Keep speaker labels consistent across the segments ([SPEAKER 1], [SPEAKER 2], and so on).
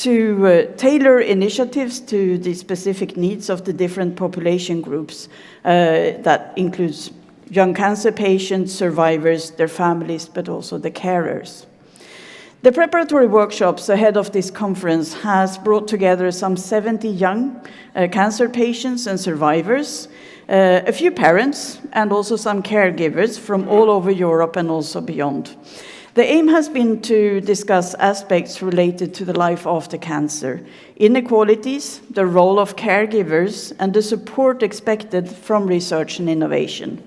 [SPEAKER 1] to tailor initiatives to the specific needs of the different population groups. That includes young cancer patients, survivors, their families, but also the carers. The preparatory workshops ahead of this conference has brought together some 70 young cancer patients and survivors, a few parents, and also some caregivers from all over Europe and also beyond. The aim has been to discuss aspects related to the life after cancer, inequalities, the role of caregivers, and the support expected from research and innovation.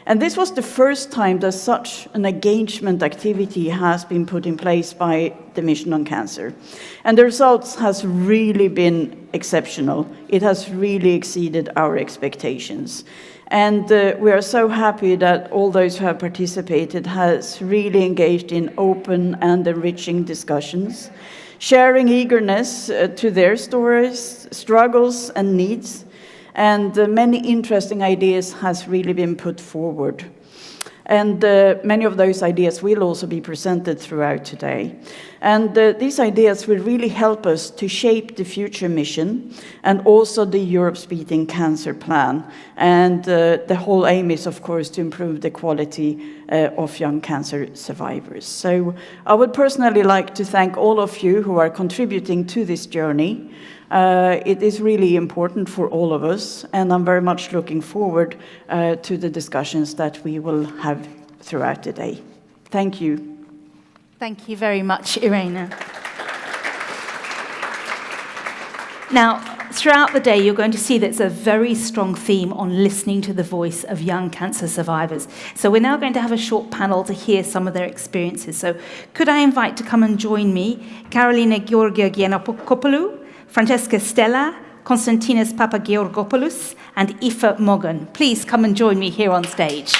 [SPEAKER 1] And this was the first time that such an engagement activity has been put in place by the Mission on Cancer. And the results has really been exceptional. It has really exceeded our expectations. And we are so happy that all those who have participated has really engaged in open and enriching discussions, sharing eagerness to their stories, struggles, and needs. And many interesting ideas has really been put forward. And many of those ideas will also be presented throughout today. And these ideas will really help us to shape the future mission and also the Europe's Beating Cancer Plan. And the whole aim is, of course, to improve the quality of young cancer survivors. So I would personally like to thank all of you who are contributing to this journey. It is really important for all of us, and I'm very much looking forward to the discussions that we will have throughout the day. Thank you.
[SPEAKER 2] Thank you very much, Irena. Now, throughout the day, you're going to see that it's a very strong theme on listening to the voice of young cancer survivors. So we're now going to have a short panel to hear some of their experiences. So could I invite to come and join me, Carolina Georgianapopoulou, Francesca Stella, Konstantinos Papageorgopoulos, and Aoife Mogan. Please come and join me here on stage.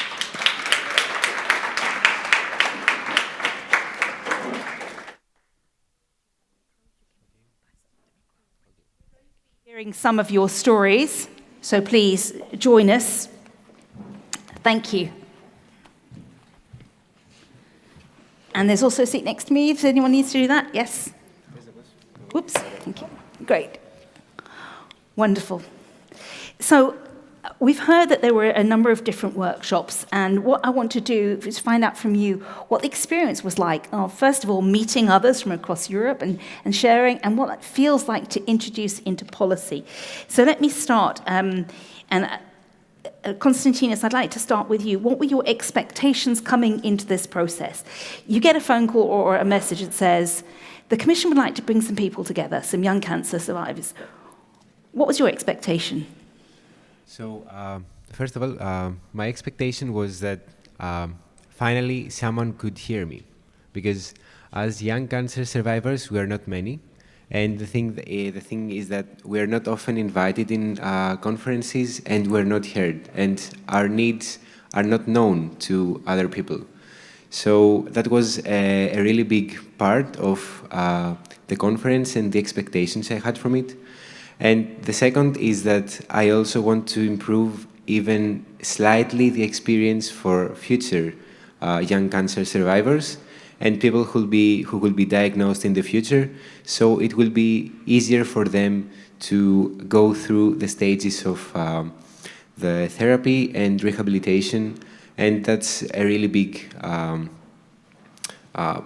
[SPEAKER 2] Hearing some of your stories, so please join us. Thank you. And there's also a seat next to me if anyone needs to do that. Yes. Whoops. Thank you. Great. Wonderful. So we've heard that there were a number of different workshops, and what I want to do is find out from you what the experience was like. First of all, meeting others from across Europe and sharing, and what it feels like to introduce into policy. So let me start. Konstantinos, I'd like to start with you. What were your expectations coming into this process? You get a phone call or a message that says, the Commission would like to bring some people together, some young cancer survivors. What was your expectation?
[SPEAKER 3] So, first of all, my expectation was that finally someone could hear me, because as young cancer survivors, we are not many, and the thing is that we are not often invited in conferences, and we're not heard, and our needs are not known to other people. So that was a really big part of the conference and the expectations I had from it. And the second is that I also want to improve even slightly the experience for future young cancer survivors and people who will be diagnosed in the future. So it will be easier for them to go through the stages of the therapy and rehabilitation. And that's a really big part,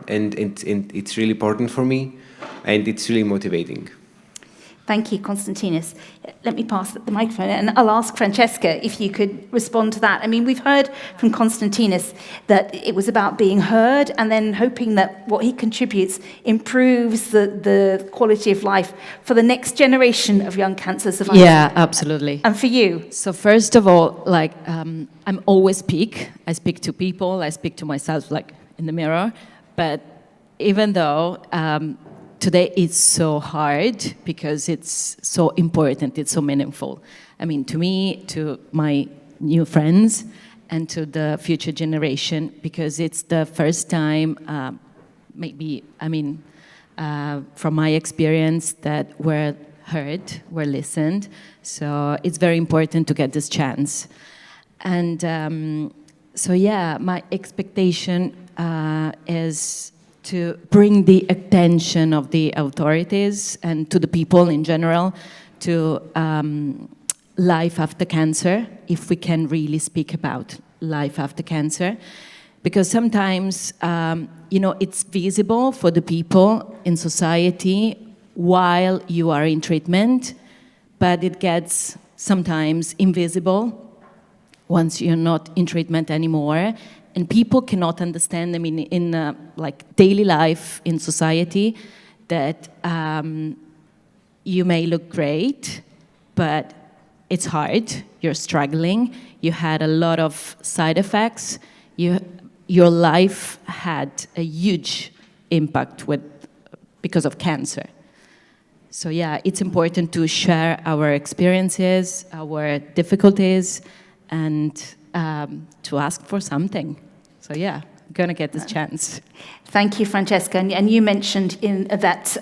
[SPEAKER 3] and it's really important for me, and it's really motivating.
[SPEAKER 2] Thank you, Konstantinos. Let me pass the microphone, and I'll ask Francesca if you could respond to that. I mean, we've heard from Konstantinos that it was about being heard and then hoping that what he contributes improves the quality of life for the next generation of young cancer survivors.
[SPEAKER 4] Yeah, absolutely.
[SPEAKER 2] And for you?
[SPEAKER 4] So first of all, I'm always speak. I speak to people. I speak to myself, in the mirror. But even though today it's so hard because it's so important, it's so meaningful. I mean, to me, to my new friends, and to the future generation, because it's the first time, from my experience, that we're heard, we're listened. So it's very important to get this chance. And my expectation is to bring the attention of the authorities and to the people in general to life after cancer, if we can really speak about life after cancer. Because sometimes, it's visible for the people in society while you are in treatment, but it gets sometimes invisible once you're not in treatment anymore. And people cannot understand, in daily life in society, that you may look great, but it's hard, you're struggling, you had a lot of side effects, your life had a huge impact because of cancer. So yeah, it's important to share our experiences, our difficulties, and to ask for something. So yeah, I'm gonna get this chance.
[SPEAKER 2] Thank you, Francesca. And you mentioned that,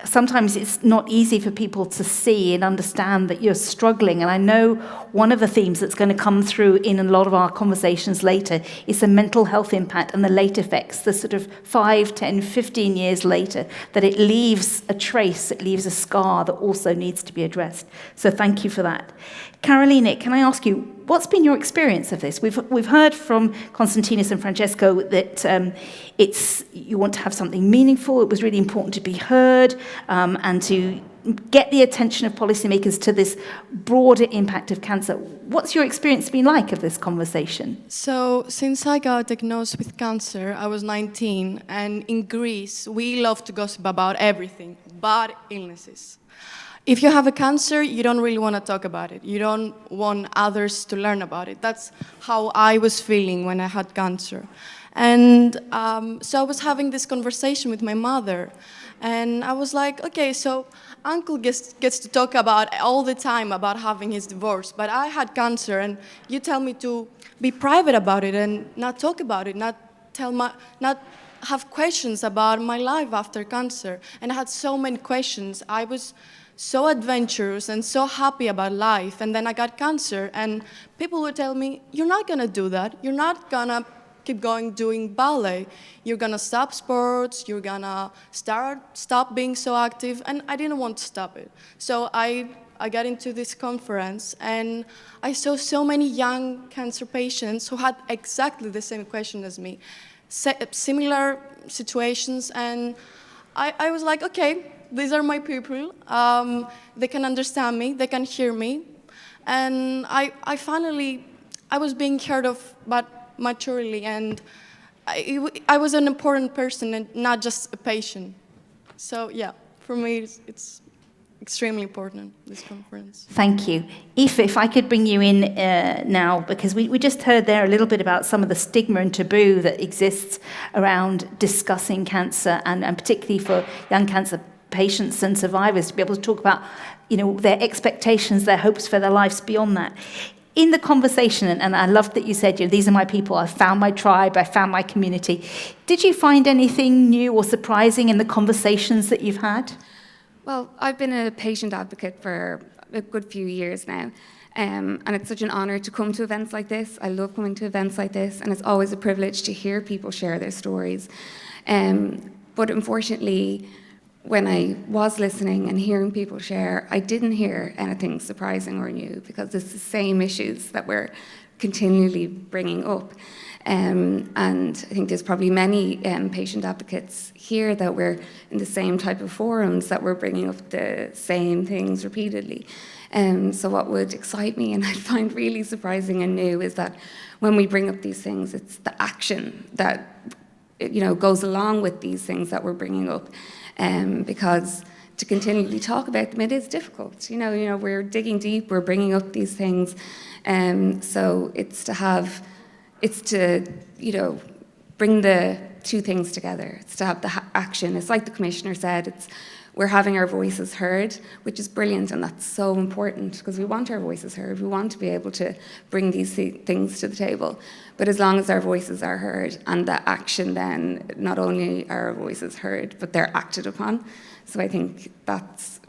[SPEAKER 2] sometimes it's not easy for people to see and understand that you're struggling. And I know one of the themes that's going to come through in a lot of our conversations later is the mental health impact and the late effects, the sort of 5, 10, 15 years later, that it leaves a trace, it leaves a scar that also needs to be addressed. So thank you for that. Carolina, can I ask you, what's been your experience of this? We've heard from Konstantinos and Francesco that you want to have something meaningful. It was really important to be heard and to get the attention of policymakers to this broader impact of cancer. What's your experience been like of this conversation?
[SPEAKER 5] So, since I got diagnosed with cancer, I was 19, and in Greece, we love to gossip about everything, but illnesses. If you have a cancer, you don't really want to talk about it. You don't want others to learn about it. That's how I was feeling when I had cancer. And so I was having this conversation with my mother. And I was like, okay, so Uncle gets to talk about all the time about having his divorce. But I had cancer, and you tell me to be private about it and not talk about it, not have questions about my life after cancer. And I had so many questions. I was so adventurous and so happy about life, and then I got cancer, and people would tell me, you're not gonna do that, you're not gonna keep going doing ballet, you're gonna stop sports, you're gonna stop being so active, and I didn't want to stop it. So I got into this conference, and I saw so many young cancer patients who had exactly the same question as me, similar situations, and I was like, okay, these are my people. They can understand me. They can hear me. And I was being heard of, but maturely. And I was an important person and not just a patient. So yeah, for me, it's extremely important, this conference.
[SPEAKER 2] Thank you. Aoife, if I could bring you in now, because we just heard there a little bit about some of the stigma and taboo that exists around discussing cancer, and particularly for young cancer patients and survivors to be able to talk about, their expectations, their hopes for their lives beyond that. In the conversation, and I loved that you said, these are my people, I found my tribe, I found my community. Did you find anything new or surprising in the conversations that you've had?
[SPEAKER 6] Well, I've been a patient advocate for a good few years now. And it's such an honour to come to events like this. I love coming to events like this, and it's always a privilege to hear people share their stories. But unfortunately, when I was listening and hearing people share, I didn't hear anything surprising or new, because it's the same issues that we're continually bringing up. And I think there's probably many patient advocates here that we're in the same type of forums that we're bringing up the same things repeatedly. So what would excite me and I find really surprising and new is that when we bring up these things, it's the action that goes along with these things that we're bringing up. Because to continually talk about them, it is difficult. We're digging deep, we're bringing up these things. So it's to bring the two things together. It's to have the action. It's like the Commissioner said, we're having our voices heard, which is brilliant, and that's so important because we want our voices heard. We want to be able to bring these things to the table. But as long as our voices are heard, and the action then, not only are our voices heard, but they're acted upon. So I think that's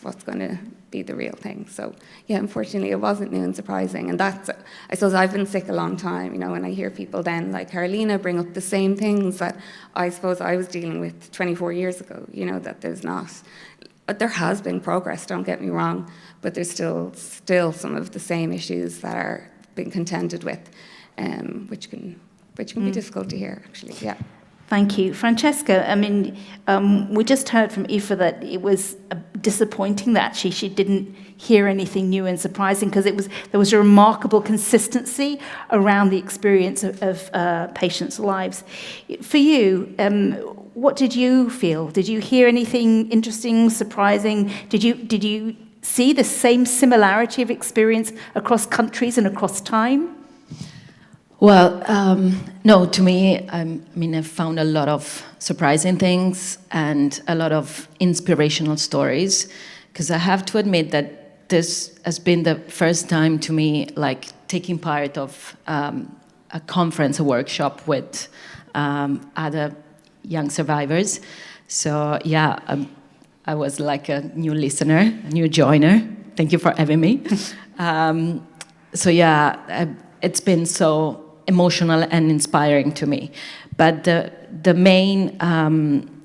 [SPEAKER 6] what's going to be the real thing. So yeah, unfortunately it wasn't new and surprising. And that's, I suppose I've been sick a long time, you know, and I hear people then like Carolina bring up the same things that I suppose I was dealing with 24 years ago, you know, that there has been progress, don't get me wrong, but there's still some of the same issues that are being contended with, which can be difficult to hear, actually, yeah.
[SPEAKER 2] Thank you. Francesca, I mean, we just heard from Aoife that it was disappointing that she didn't hear anything new and surprising, because there was a remarkable consistency around the experience of patients' lives. For you, what did you feel? Did you hear anything interesting, surprising? Did you see the same similarity of experience across countries and across time?
[SPEAKER 4] Well, no, to me, I found a lot of surprising things and a lot of inspirational stories, because I have to admit that this has been the first time to me, like taking part of a conference, a workshop with other young survivors. So yeah, I was like a new listener, a new joiner. Thank you for having me. So yeah, it's been so emotional and inspiring to me. But the main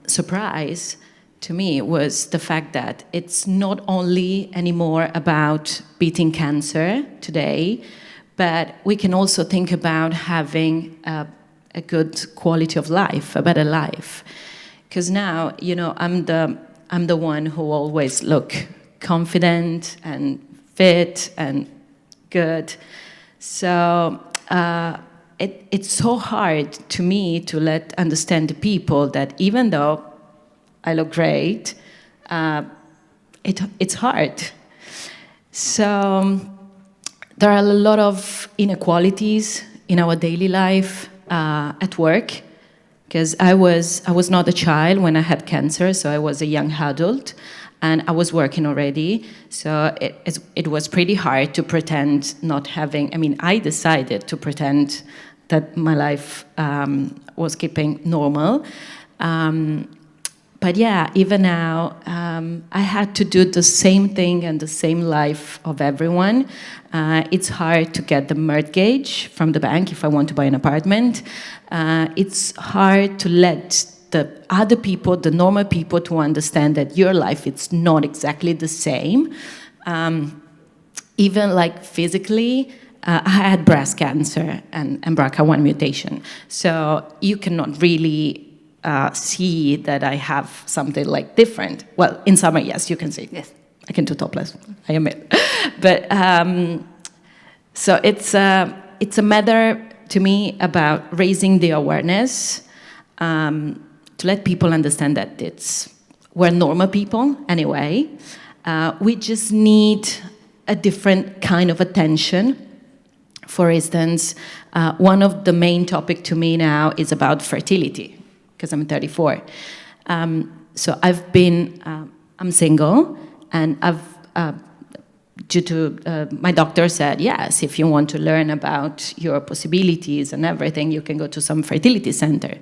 [SPEAKER 4] surprise to me was the fact that it's not only anymore about beating cancer today, but we can also think about having a good quality of life, a better life. Because now, you know, I'm the one who always look confident and fit and good. So it's so hard to me to understand the people that even though I look great, it's hard. So there are a lot of inequalities in our daily life at work, because I was not a child when I had cancer, so I was a young adult, and I was working already, so it was pretty hard to pretend not having. I mean, I decided to pretend that my life was keeping normal. But yeah, even now, I had to do the same thing and the same life of everyone. It's hard to get the mortgage from the bank if I want to buy an apartment. It's hard to let the other people, the normal people, to understand that your life, it's not exactly the same. Even like physically, I had breast cancer and BRCA1 mutation. So you cannot really see that I have something like different. Well, in summer, yes, you can see.
[SPEAKER 2] Yes.
[SPEAKER 4] I can do topless, I admit. But so it's a matter to me about raising the awareness, to let people understand that we're normal people anyway. We just need a different kind of attention. For instance, one of the main topic to me now is about fertility, because I'm 34. So I'm single, and due to my doctor said, yes, if you want to learn about your possibilities and everything, you can go to some fertility center.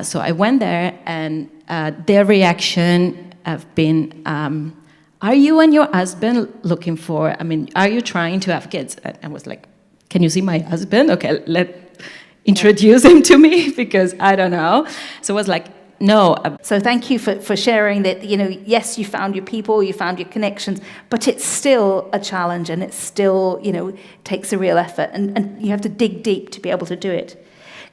[SPEAKER 4] So I went there, and their reaction have been, are you and your husband looking for, are you trying to have kids? And I was like, can you see my husband? Okay, introduce him to me, because I don't know. So I was like, no.
[SPEAKER 2] So thank you for sharing that, yes, you found your people, you found your connections, but it's still a challenge, and it still, takes a real effort, and you have to dig deep to be able to do it.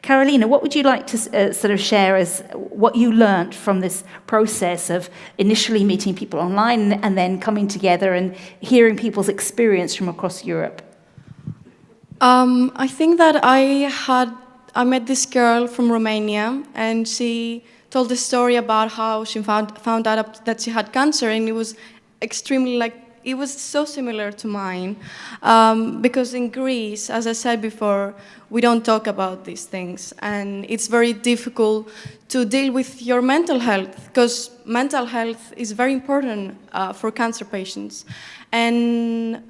[SPEAKER 2] Carolina, what would you like to sort of share as what you learned from this process of initially meeting people online and then coming together and hearing people's experience from across Europe?
[SPEAKER 5] I think that I met this girl from Romania, and she told a story about how she found out that she had cancer, and it was extremely it was so similar to mine, because in Greece, as I said before, we don't talk about these things, and it's very difficult to deal with your mental health, because mental health is very important for cancer patients. And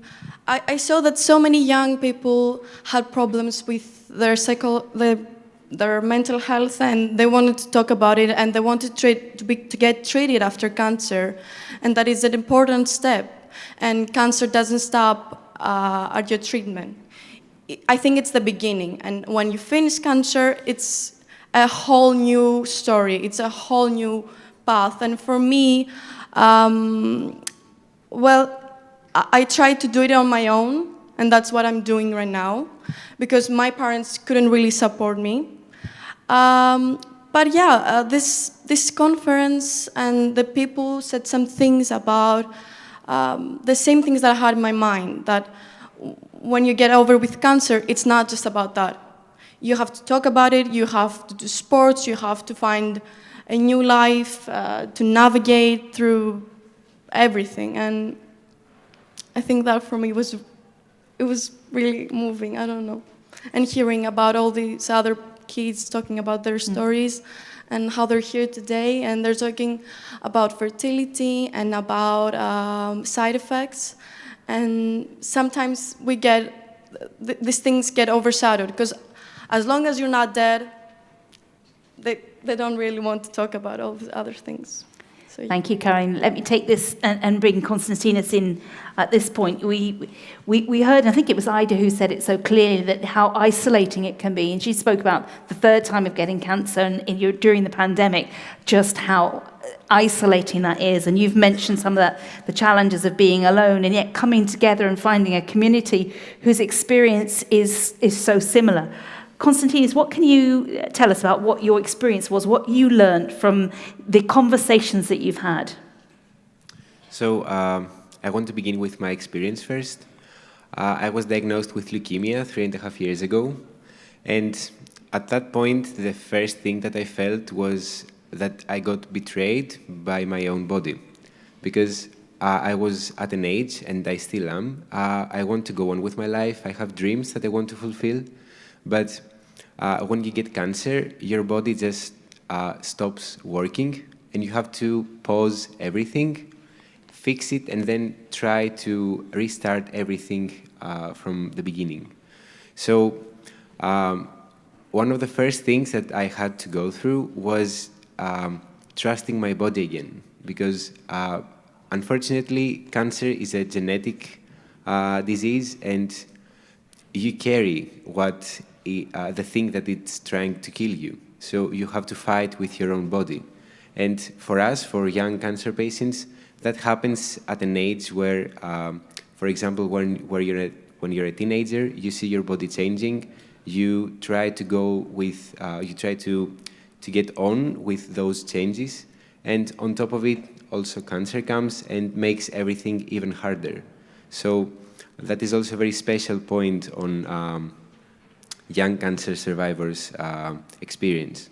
[SPEAKER 5] I saw that so many young people had problems with their mental health, and they wanted to talk about it, and they wanted to get treated after cancer, and that is an important step. And cancer doesn't stop at your treatment. I think it's the beginning, and when you finish cancer, it's a whole new story. It's a whole new path. And for me, well, I tried to do it on my own, and that's what I'm doing right now, because my parents couldn't really support me. But yeah, this conference and the people said some things about the same things that I had in my mind, that when you get over with cancer, it's not just about that. You have to talk about it, you have to do sports, you have to find a new life, to navigate through everything. And I think that for me it was really moving, I don't know. And hearing about all these other kids talking about their stories and how they're here today, and they're talking about fertility and about side effects. And sometimes we these things get overshadowed, because as long as you're not dead, they don't really want to talk about all the other things. So, yeah.
[SPEAKER 2] Thank you, Karin. Let me take this and bring Konstantinos in at this point. We heard, I think it was Ida who said it so clearly, that how isolating it can be. And she spoke about the third time of getting cancer and during the pandemic, just how isolating that is. And you've mentioned some of the challenges of being alone, and yet coming together and finding a community whose experience is so similar. Konstantinos, what can you tell us about what your experience was, what you learned from the conversations that you've had?
[SPEAKER 3] So I want to begin with my experience first. I was diagnosed with leukemia 3.5 years ago. And at that point, the first thing that I felt was that I got betrayed by my own body. Because I was at an age, and I still am, I want to go on with my life. I have dreams that I want to fulfill. But when you get cancer, your body just stops working, and you have to pause everything, fix it, and then try to restart everything from the beginning. So one of the first things that I had to go through was trusting my body again, because unfortunately, cancer is a genetic disease, and you carry the thing that it's trying to kill you. So you have to fight with your own body. And for us, for young cancer patients, that happens at an age where, for example, when you're a teenager, you see your body changing, you try to go with, you try to get on with those changes. And on top of it, also cancer comes and makes everything even harder. So that is also a very special point on young cancer survivors' experience.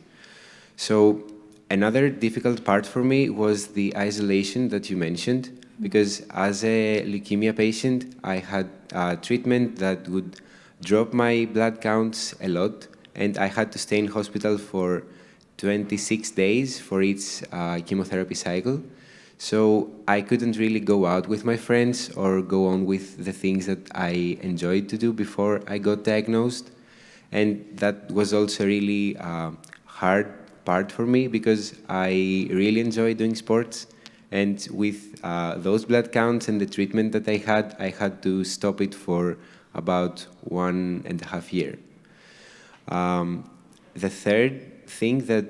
[SPEAKER 3] So another difficult part for me was the isolation that you mentioned, because as a leukemia patient, I had treatment that would drop my blood counts a lot, and I had to stay in hospital for 26 days for each chemotherapy cycle. So I couldn't really go out with my friends or go on with the things that I enjoyed to do before I got diagnosed. And that was also a really hard part for me, because I really enjoy doing sports. And with those blood counts and the treatment that I had to stop it for about 1.5 years. The third thing that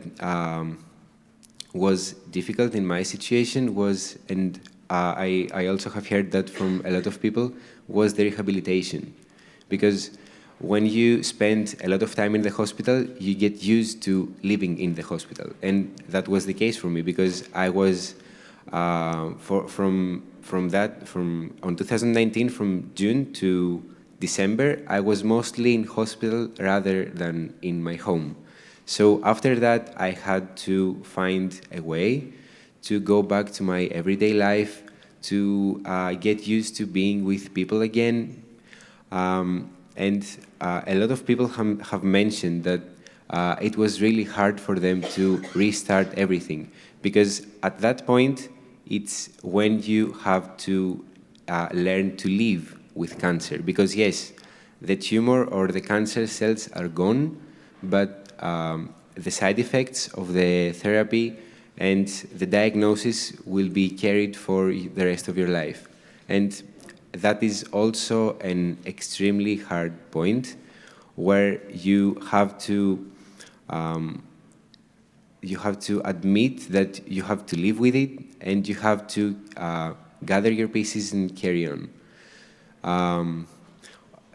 [SPEAKER 3] was difficult in my situation was, and I also have heard that from a lot of people, was the rehabilitation. Because when you spend a lot of time in the hospital, you get used to living in the hospital. And that was the case for me, because I was, from on 2019, from June to December, I was mostly in hospital rather than in my home. So after that, I had to find a way to go back to my everyday life, to get used to being with people again. And a lot of people have mentioned that it was really hard for them to restart everything, because at that point, it's when you have to learn to live with cancer. Because yes, the tumor or the cancer cells are gone, but the side effects of the therapy and the diagnosis will be carried for the rest of your life. And that is also an extremely hard point where you have to admit that you have to live with it, and you have to gather your pieces and carry on.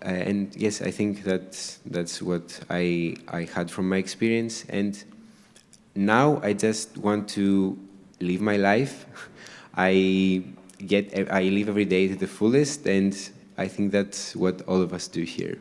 [SPEAKER 3] And yes, I think that's what I had from my experience. And now I just want to live my life. I live every day to the fullest, and I think that's what all of us do here.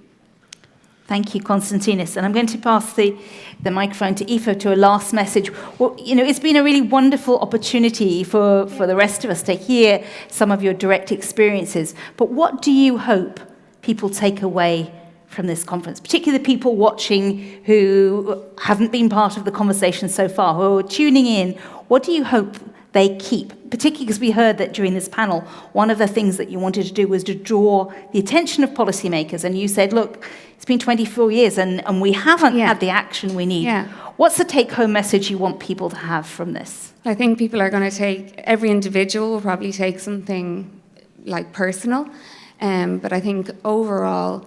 [SPEAKER 2] Thank you, Konstantinos. And I'm going to pass the microphone to Aoife to a last message. Well, it's been a really wonderful opportunity for the rest of us to hear some of your direct experiences. But what do you hope people take away from this conference, particularly the people watching who haven't been part of the conversation so far, who are tuning in? What do you hope they keep? Particularly because we heard that during this panel, one of the things that you wanted to do was to draw the attention of policymakers, and you said, look, it's been 24 years and we haven't had the action we need.
[SPEAKER 6] Yeah.
[SPEAKER 2] What's the take-home message you want people to have from this?
[SPEAKER 6] I think people are going to every individual will probably take something like personal, but I think overall,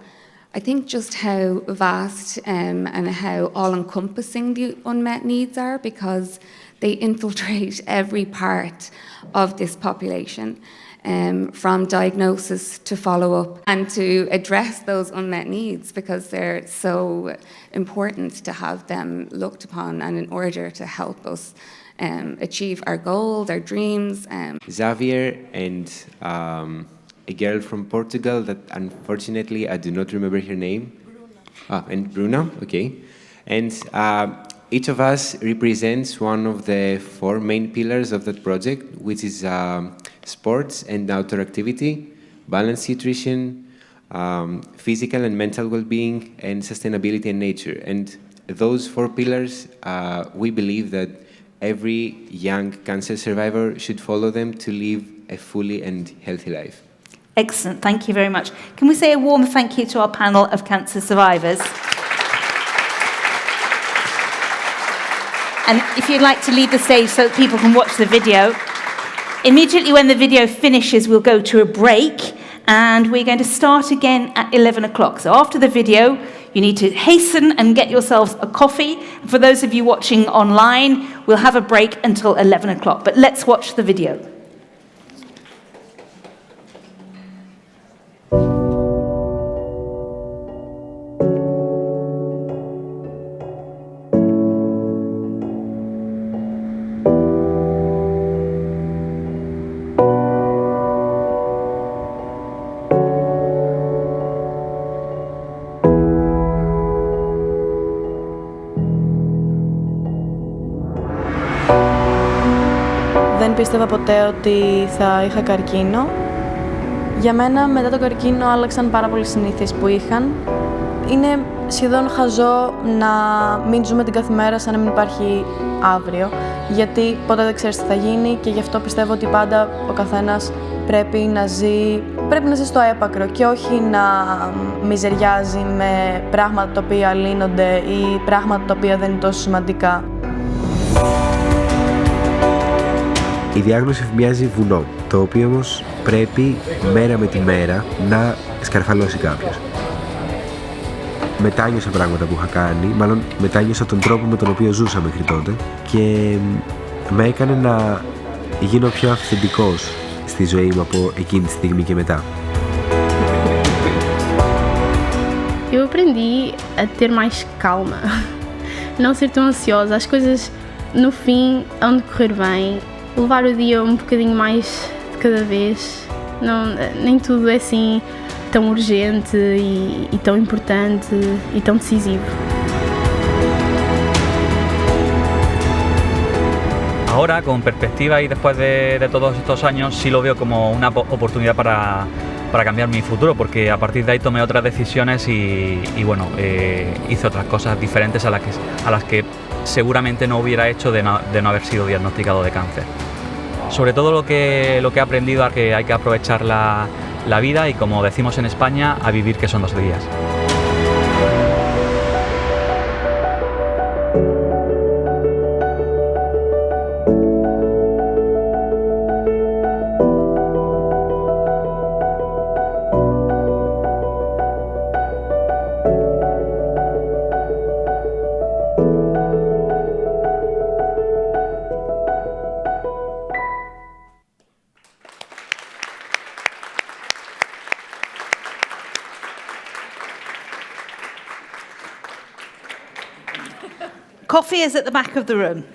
[SPEAKER 6] I think just how vast and how all-encompassing the unmet needs are, because they infiltrate every part of this population, from diagnosis to follow-up, and to address those unmet needs, because they're so important to have them looked upon, and in order to help us achieve our goals, our dreams.
[SPEAKER 3] Xavier and a girl from Portugal that unfortunately I do not remember her name. And Bruna, okay. And each of us represents one of the 4 main pillars of that project, which is sports and outdoor activity, balanced nutrition, physical and mental well-being, and sustainability and nature. And those 4 pillars, we believe that every young cancer survivor should follow them to live a fully and healthy life.
[SPEAKER 2] Excellent, thank you very much. Can we say a warm thank you to our panel of cancer survivors? And if you'd like to leave the stage so that people can watch the video, immediately when the video finishes, we'll go to a break, and we're going to start again at 11 o'clock. So after the video, you need to hasten and get yourselves a coffee. And for those of you watching online, we'll have a break until 11 o'clock. But let's watch the video.
[SPEAKER 5] Δεν πίστευα ποτέ ότι θα είχα καρκίνο. Για μένα, μετά το καρκίνο, άλλαξαν πάρα πολλές συνήθειες που είχαν. Είναι σχεδόν χαζό να μην ζούμε την κάθε μέρα σαν να μην υπάρχει αύριο, γιατί ποτέ δεν ξέρεις τι θα γίνει, και γι' αυτό πιστεύω ότι πάντα ο καθένας πρέπει να ζει στο έπακρο και όχι να μιζεριάζει με πράγματα τα οποία λύνονται ή πράγματα τα οποία δεν είναι τόσο σημαντικά.
[SPEAKER 7] Η διάγνωση μοιάζει βουνό, το οποίο όμως πρέπει μέρα με τη μέρα να σκαρφαλώσει κάποιος. Μετάνιωσα πράγματα που είχα κάνει, μάλλον μετάνιωσα τον τρόπο με τον οποίο ζούσα μέχρι τότε, και με έκανε να γίνω πιο αυθεντικός στη ζωή μου από εκείνη τη στιγμή και μετά.
[SPEAKER 8] Eu aprendi a ter mais calma, não ser tão ansiosa, as coisas no fim hão de correr bem, levar o dia um bocadinho mais de cada vez, nem tudo é assim tão urgente e tão importante e tão decisivo.
[SPEAKER 9] Ahora, con perspectiva y después de todos estos años, sí lo veo como una oportunidad para cambiar mi futuro, porque a partir de ahí tomé otras decisiones y bueno, hice otras cosas diferentes a las que seguramente no hubiera hecho de no haber sido diagnosticado de cáncer. Sobre todo lo que he aprendido es que hay que aprovechar la vida y, como decimos en España, a vivir, que son 2 días.
[SPEAKER 2] Coffee is at the back of the room.